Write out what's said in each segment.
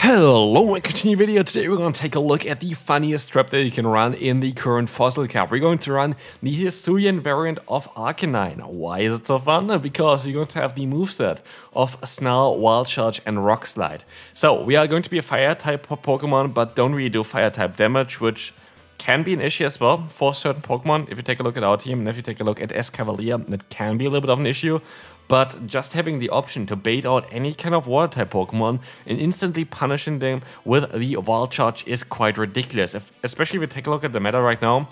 Hello, and continue video. Today we're going to take a look at the funniest trap that you can run in the current fossil cap. We're going to run the Hisuian variant of Arcanine. Why is it so fun? Because you're going to have the moveset of Snarl Wild Charge and Rock Slide. So we are going to be a fire type Pokemon, but don't really do fire type damage, which can be an issue as well for certain Pokemon. If you take a look at our team and if you take a look at Escavalier, that can be a little bit of an issue. But just having the option to bait out any kind of water type Pokemon and instantly punishing them with the Wild Charge is quite ridiculous. Especially if you take a look at the meta right now.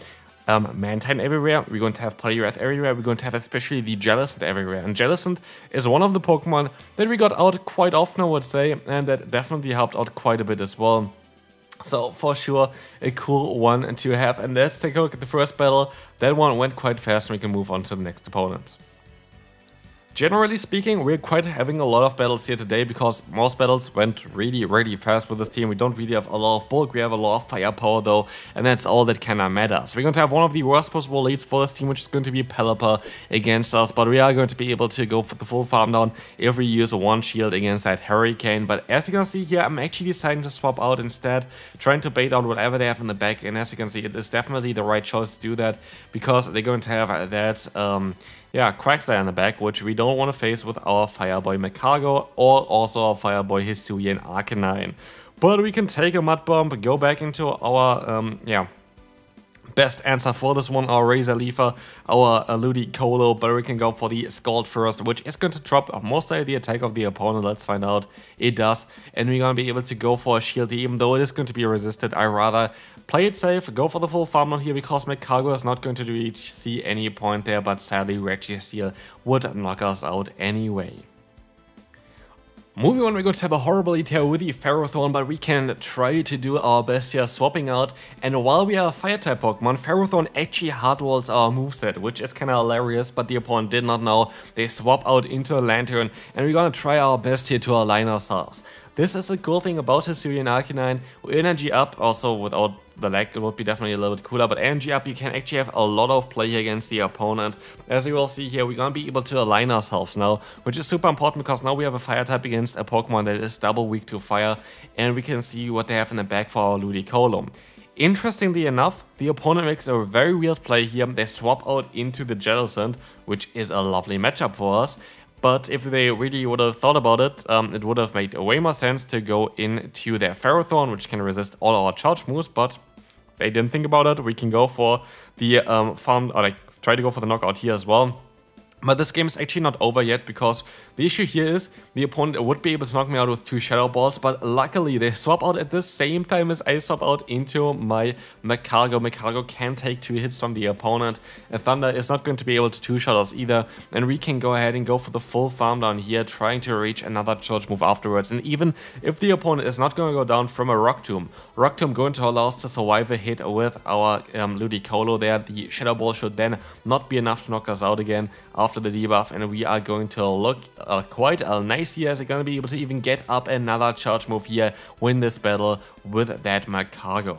Mantine everywhere, we're going to have Poliwrath everywhere, we're going to have especially the Jellicent everywhere. And Jellicent is one of the Pokemon that we got out quite often, I would say, and that definitely helped out quite a bit as well. So for sure, a cool one to have. And let's take a look at the first battle. That one went quite fast and we can move on to the next opponent. Generally speaking, we're quite having a lot of battles here today because most battles went really fast with this team. We don't really have a lot of bulk, we have a lot of firepower though, and that's all that kinda matters. We're going to have one of the worst possible leads for this team, which is going to be Pelipper against us, but we are going to be able to go for the full farm down if we use one shield against that Hurricane. But as you can see here, I'm actually deciding to swap out instead, trying to bait out whatever they have in the back, and as you can see, it is definitely the right choice to do that because they're going to have that Quagsire in the back, which we don't want to face with our Fireboy Magcargo or also our Fireboy Hisuian Arcanine. But we can take a Mud Bomb, go back into our, best answer for this one, our Razor Leafer, our LilyKatchum, but we can go for the Scald first, which is going to drop most of the attack of the opponent. Let's find out. It does, and we're going to be able to go for a shield, even though it is going to be resisted. I rather play it safe, go for the full farm on here, because Magcargo is not going to reach see any point there, but sadly Registeel would knock us out anyway. Moving on, we're going to have a horrible lead here with the Ferrothorn, but we can try to do our best here, swapping out. And while we are a fire-type Pokemon, Ferrothorn actually hardwalls our moveset, which is kind of hilarious, but the opponent did not know. They swap out into a Lantern, and we're going to try our best here to align ourselves. This is a cool thing about Hisuian Arcanine. Energy up, also without the lag, it would be definitely a little bit cooler, but energy up, you can actually have a lot of play against the opponent. As you will see here, we're going to be able to align ourselves now, which is super important because now we have a fire type against a Pokemon that is double weak to fire, and we can see what they have in the back for our LilyKatchum. Interestingly enough, the opponent makes a very weird play here. They swap out into the Jellicent, which is a lovely matchup for us. But if they really would have thought about it, it would have made way more sense to go into their Ferrothorn, which can resist all our charge moves, but they didn't think about it. We can go for the try to go for the knockout here as well. But this game is actually not over yet, because the issue here is the opponent would be able to knock me out with 2 Shadow Balls, but luckily they swap out at the same time as I swap out into my Magcargo. Magcargo can take 2 hits from the opponent, and Thunder is not going to be able to 2-shot us either, and we can go ahead and go for the full farm down here, trying to reach another charge move afterwards. And even if the opponent is not going to go down from a Rock Tomb going to allow us to survive a hit with our LilyKatchum there, the Shadow Ball should then not be enough to knock us out again after the debuff, and we are going to look quite nice here, as we're going to be able to even get up another charge move here, win this battle with that Magcargo.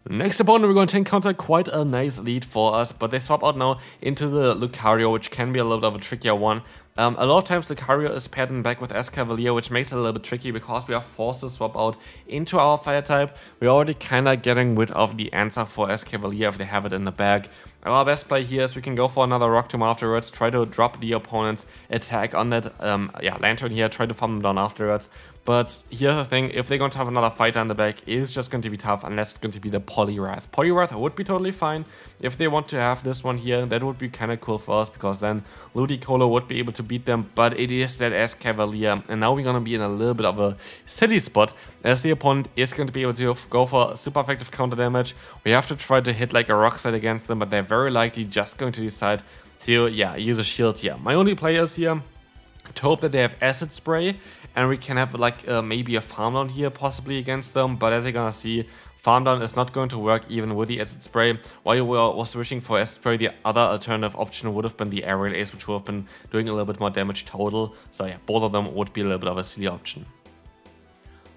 Next opponent, we're going to encounter quite a nice lead for us, but they swap out now into the Lucario, which can be a little bit of a trickier one. A lot of times Lucario is paired in back with Escavalier, which makes it a little bit tricky because we are forced to swap out into our fire type. We're already kind of getting rid of the answer for Escavalier if they have it in the bag. Our best play here is we can go for another Rock Tomb afterwards, try to drop the opponent's attack on that Lantern here, try to farm them down afterwards. But here's the thing, if they're going to have another fighter in the back, it's just going to be tough unless it's going to be the Poliwrath. Poliwrath would be totally fine. If they want to have this one here, that would be kind of cool for us, because then LilyKatchum would be able to beat them, but it is that Escavalier, and now we're going to be in a little bit of a silly spot, as the opponent is going to be able to go for super effective counter damage. We have to try to hit like a Rock Slide against them, but they're very likely just going to decide to, use a shield here. My only play is here to hope that they have Acid Spray, and we can have like maybe a farm down here possibly against them, but as you're gonna see, farm down is not going to work even with the Acid Spray. While you was wishing for Acid Spray, the other alternative option would have been the Aerial Ace, which would have been doing a little bit more damage total. So yeah, both of them would be a little bit of a silly option.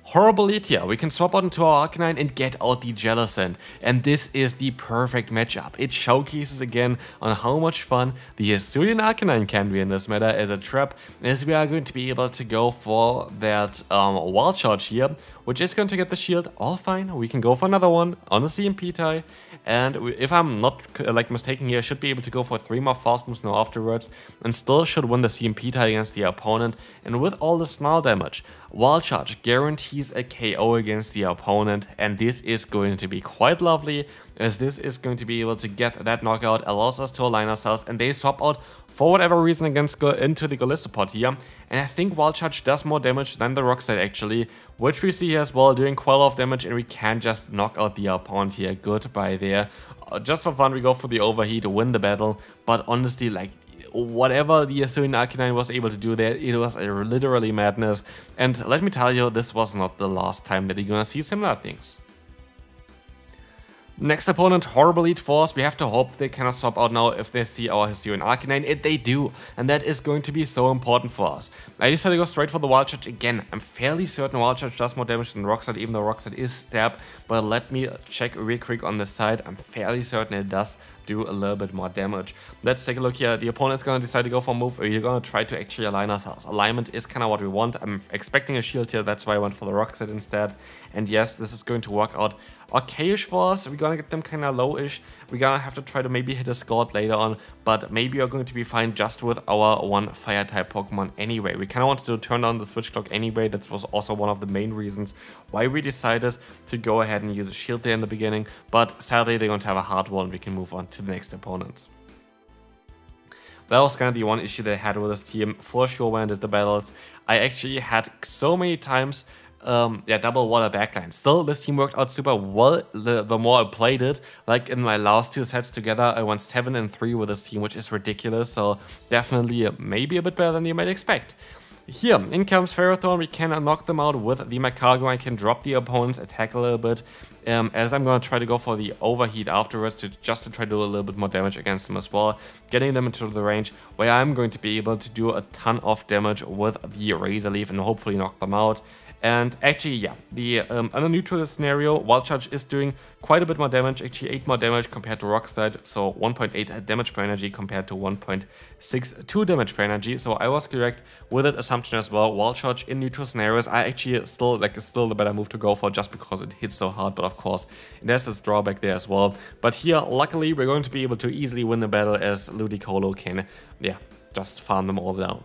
Horrible lead here, we can swap out into our Arcanine and get out the Jellicent, and this is the perfect matchup. It showcases again on how much fun the Hisuian Arcanine can be in this meta as a trap, as we are going to be able to go for that Wild Charge here, which is going to get the shield, all fine. We can go for another one on a CMP tie, and if I'm not mistaken here, I should be able to go for 3 more fast moves now afterwards, and still should win the CMP tie against the opponent. And with all the Snarl damage, Wild Charge guarantees a KO against the opponent, and this is going to be quite lovely, as this is going to be able to get that knockout, allows us to align ourselves, and they swap out for whatever reason into the Lostheart here. And I think Wild Charge does more damage than the Rock Slide actually, which we see here as well, doing quite a lot of damage, and we can just knock out the opponent here. Goodbye there. Just for fun, we go for the overheat to win the battle, but honestly, like, whatever the Hisuian Arcanine was able to do there, it was literally madness. And let me tell you, this was not the last time that you're gonna see similar things. Next opponent, Horrible Elite Force. We have to hope they cannot swap out now if they see our Hisuian Arcanine. If they do, and that is going to be so important for us. I decided to go straight for the Wild Charge again. I'm fairly certain Wild Charge does more damage than Rock Slide, even though Rock Slide is stab. But let me check real quick on the side. I'm fairly certain it does do a little bit more damage. Let's take a look here. The opponent is going to decide to go for a move, or you're going to try to actually align ourselves. Alignment is kind of what we want. I'm expecting a shield here, that's why I went for the Rock Slide instead. And yes, this is going to work out okay-ish for us. We're gonna get them kind of low-ish. We're gonna have to try to maybe hit a Scald later on, but maybe we're going to be fine just with our one Fire-type Pokemon anyway. We kind of wanted to turn on the switch clock anyway. That was also one of the main reasons why we decided to go ahead and use a shield there in the beginning, but sadly they're going to have a hard one. We can move on to the next opponent. That was kind of the one issue that I had with this team, for sure, when I did the battles. I actually had so many times double water backline. Still, this team worked out super well the more I played it. Like in my last 2 sets together, I went 7-3 with this team, which is ridiculous. So definitely maybe a bit better than you might expect. Here, in comes Ferrothorn. We can knock them out with the Magcargo. I can drop the opponent's attack a little bit, as I'm going to try to go for the overheat afterwards just to try to do a little bit more damage against them as well, getting them into the range where I'm going to be able to do a ton of damage with the Razor Leaf and hopefully knock them out. And actually, yeah, the under neutral scenario, Wild Charge is doing quite a bit more damage, actually 8 more damage compared to Rock Slide, so 1.8 damage per energy compared to 1.62 damage per energy, so I was correct with that assumption as well. Wild Charge in neutral scenarios, I actually still the better move to go for just because it hits so hard, but of course, it has its drawback there as well. But here, luckily, we're going to be able to easily win the battle as LilyKatchum can, yeah, just farm them all down.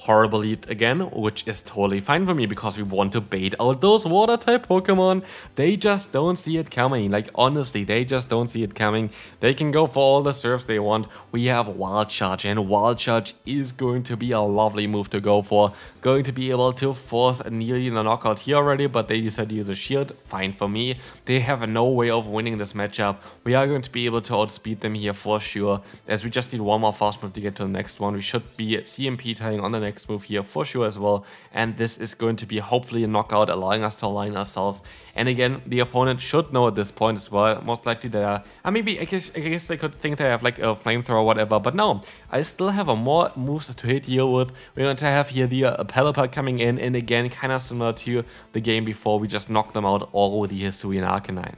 Horrible lead again, which is totally fine for me because we want to bait out those water type Pokemon. They just don't see it coming. Like, honestly, they just don't see it coming. They can go for all the serves they want. We have Wild Charge, and Wild Charge is going to be a lovely move to go for. Going to be able to force nearly the knockout here already, but they decide to use a shield. Fine for me. They have no way of winning this matchup. We are going to be able to outspeed them here for sure, as we just need one more fast move to get to the next one. We should be CMP tying on the next move here for sure as well, and this is going to be hopefully a knockout, allowing us to align ourselves. And again, the opponent should know at this point as well. Most likely they are, maybe I guess they could think they have like a flamethrower or whatever, but no, I still have more moves to hit here with. We're going to have here the Pelipper coming in, and again, kind of similar to the game before, we just knocked them out all with the Hisuian Arcanine.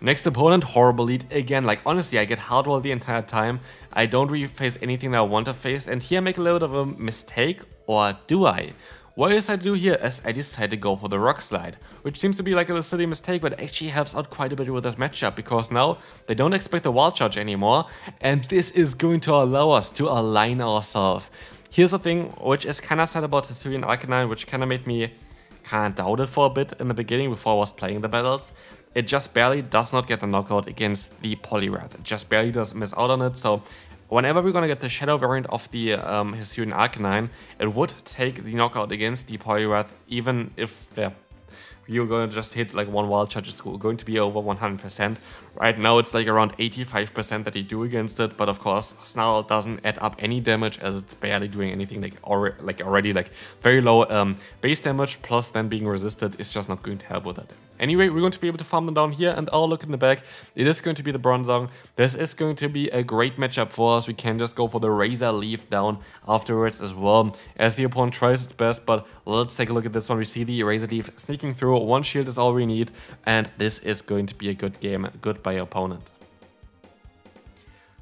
Next opponent, Horrible Lead again. Like, honestly, I get hard roll the entire time. I don't really face anything that I want to face, and here I make a little bit of a mistake, or do I? What I decide to do here is I decide to go for the Rock Slide, which seems to be like a silly mistake, but actually helps out quite a bit with this matchup, because now they don't expect the Wild Charge anymore, and this is going to allow us to align ourselves. Here's the thing, which is kind of sad about the Hisuian Arcanine, which kind of made me kind of doubt it for a bit in the beginning before I was playing the battles. It just barely does not get the knockout against the Poliwrath. It just barely does miss out on it. So whenever we're gonna get the Shadow variant of the Hisuian Arcanine, it would take the knockout against the Poliwrath, even if you're going to just hit like one Wild Charge, it's going to be over 100%. Right now it's like around 85% that you do against it, but of course Snarl doesn't add up any damage as it's barely doing anything, like already very low base damage, plus then being resisted is just not going to help with it. Anyway, we're going to be able to farm them down here, and I'll look in the back. It is going to be the Bronzong. This is going to be a great matchup for us. We can just go for the Razor Leaf down afterwards as well, as the opponent tries its best, but let's take a look at this one. We see the Razor Leaf sneaking through. One shield is all we need, and this is going to be a good game, good by opponent.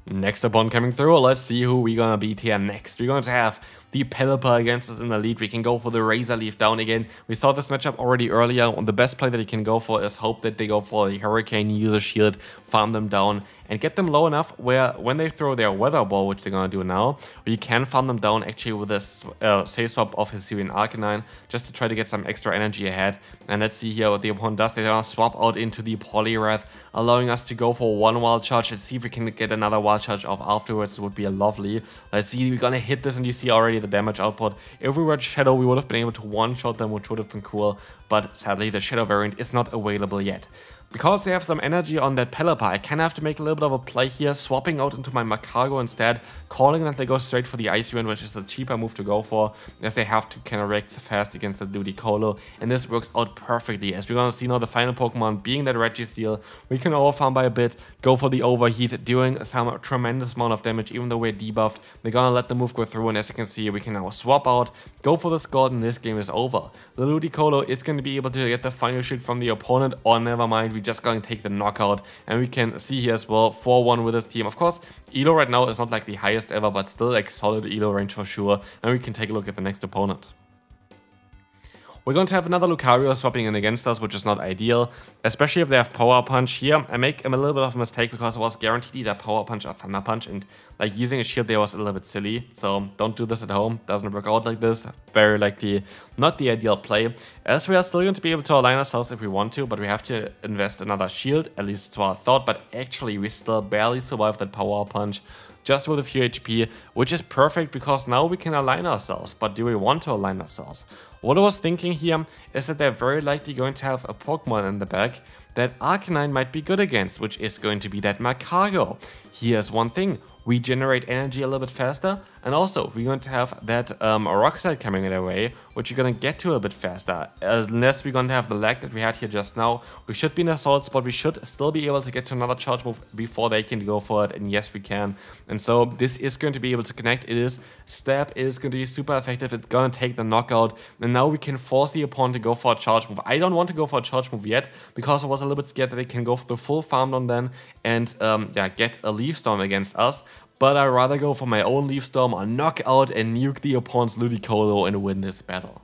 Next opponent coming through, let's see who we're gonna beat here next. We're going to have the Pelipper against us in the lead. We can go for the Razor Leaf down again. We saw this matchup already earlier, and the best play that you can go for is hope that they go for the Hurricane, use a shield, farm them down, and get them low enough where when they throw their Weather Ball, which they're gonna do now, we can farm them down actually with this save swap of Hisuian Arcanine, just to try to get some extra energy ahead. And let's see here what the opponent does. They're gonna swap out into the Poliwrath, allowing us to go for one Wild Charge. Let's see if we can get another Wild Charge off afterwards. It would be a lovely. Let's see, we're gonna hit this, and you see already the damage output. If we were Shadow, we would have been able to one-shot them, which would have been cool, but sadly the Shadow variant is not available yet. Because they have some energy on that Pelipper, I kind of have to make a little bit of a play here, swapping out into my Magcargo instead, calling that they go straight for the Hisuian, which is a cheaper move to go for, as they have to kind of react fast against the Ludicolo, and this works out perfectly, as we're gonna see now the final Pokemon being that Registeel. We can overfarm by a bit, go for the Overheat, doing some tremendous amount of damage, even though we're debuffed. They're gonna let the move go through, and as you can see, we can now swap out, go for the Scald, and this game is over. The Ludicolo is going to be able to get the final shield from the opponent, or never mind, we just going to take the knockout, and we can see here as well 4-1 with this team. Of course, elo right now is not like the highest ever, but still like solid elo range for sure, and we can take a look at the next opponent. We're going to have another Lucario swapping in against us, which is not ideal, especially if they have Power Punch here. I make a little bit of a mistake because it was guaranteed either Power Punch or Thunder Punch, and like using a shield there was a little bit silly, so don't do this at home. Doesn't work out like this. Very likely not the ideal play, as we are still going to be able to align ourselves if we want to, but we have to invest another shield, at least to our thought, but actually we still barely survived that Power Punch, just with a few HP, which is perfect because now we can align ourselves. But do we want to align ourselves? What I was thinking here is that they're very likely going to have a Pokemon in the back that Arcanine might be good against, which is going to be that Magcargo. Here's one thing. We generate energy a little bit faster, and also we're going to have that Rock Slide coming their way, which you're going to get to a bit faster. Unless we're going to have the lag that we had here just now, we should be in a solid spot. We should still be able to get to another charge move before they can go for it, and yes we can. And so this is going to be able to connect. It is Stab is going to be super effective. It's going to take the knockout, and now we can force the opponent to go for a charge move. I don't want to go for a charge move yet because I was a little bit scared that they can go for the full farm on then and yeah, get a Leaf Storm against us. But I'd rather go for my own Leaf Storm or knock out and nuke the opponent's Ludicolo and win this battle.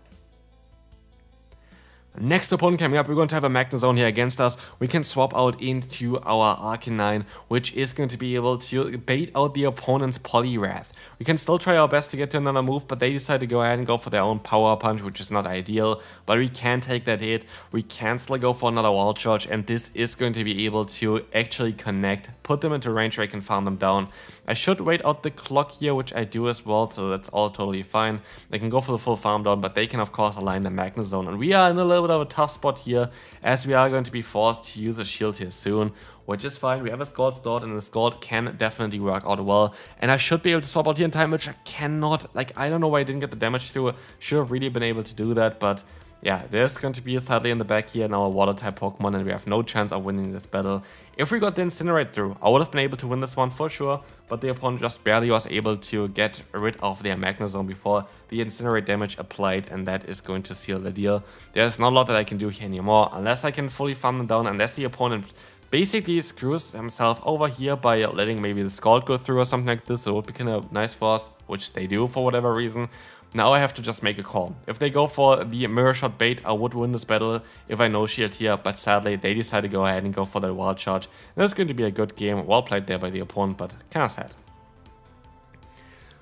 Next opponent coming up, we're going to have a Magnezone here against us. We can swap out into our Arcanine, which is going to be able to bait out the opponent's Poliwrath. We can still try our best to get to another move, but they decide to go ahead and go for their own Power Punch, which is not ideal. But we can take that hit, we can still go for another Wild Charge, and this is going to be able to actually connect, put them into range where I can farm them down. I should wait out the clock here, which I do as well, so that's all totally fine. They can go for the full farm down, but they can of course align the Magnezone, and we are in a little bit of a tough spot here, as we are going to be forced to use a shield here soon, which is fine. We have a Scald stored, and the Scald can definitely work out well, and I should be able to swap out here in time, which I cannot. Like, I don't know why I didn't get the damage through. Should have really been able to do that, but yeah, there's going to be sadly in the back here now a water type Pokemon, and we have no chance of winning this battle. If we got the Incinerate through, I would have been able to win this one for sure, but the opponent just barely was able to get rid of their Magnezone before the Incinerate damage applied, and that is going to seal the deal. There's not a lot that I can do here anymore, unless I can fully farm them down, unless the opponent basically screws himself over here by letting maybe the Scald go through or something like this. It would be kind of nice for us, which they do for whatever reason. Now I have to just make a call. If they go for the Mirror Shot bait, I would win this battle if I no shield here, but sadly they decide to go ahead and go for the Wild Charge. And that's going to be a good game, well played there by the opponent, but kind of sad.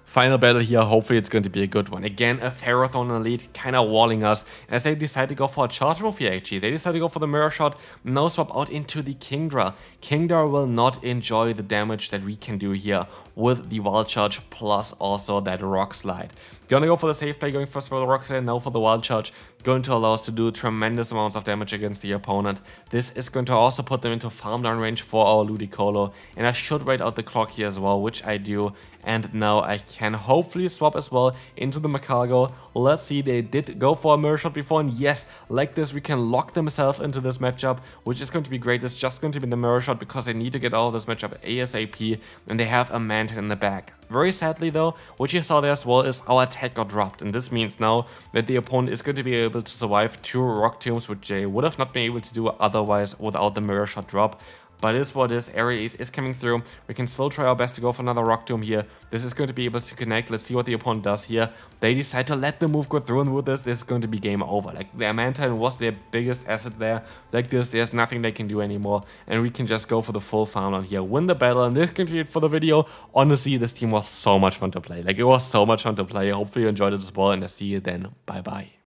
Final battle here, hopefully it's going to be a good one. Again, a Ferrothorn in the lead, kind of walling us, as they decide to go for a charge move here actually. They decide to go for the Mirror Shot, now swap out into the Kingdra. Kingdra will not enjoy the damage that we can do here with the Wild Charge, plus also that Rock Slide. Gonna go for the safe play, going first for the Rock and now for the Wild Charge, going to allow us to do tremendous amounts of damage against the opponent. This is going to also put them into farm down range for our Ludicolo, and I should wait out the clock here as well, which I do. And now I can hopefully swap as well into the Macargo. Let's see, they did go for a mirror shot before, and yes, like this we can lock themselves into this matchup, which is going to be great. It's just going to be the mirror shot because they need to get out of this matchup ASAP, and they have a Mantine in the back. Very sadly though, what you saw there as well is our attack got dropped, and this means now that the opponent is going to be able to survive 2 Rock Tombs, which they would have not been able to do otherwise without the mirror shot drop. But it is what it is. Hery is coming through. We can still try our best to go for another Rock Tomb here. This is going to be able to connect. Let's see what the opponent does here. They decide to let the move go through, and with this is going to be game over. Like, their Mantine was their biggest asset there. Like this, there's nothing they can do anymore. And we can just go for the full farm out here, win the battle, and this concludes for the video. Honestly, this team was so much fun to play. Like, it was so much fun to play. Hopefully you enjoyed it as well, and I'll see you then. Bye-bye.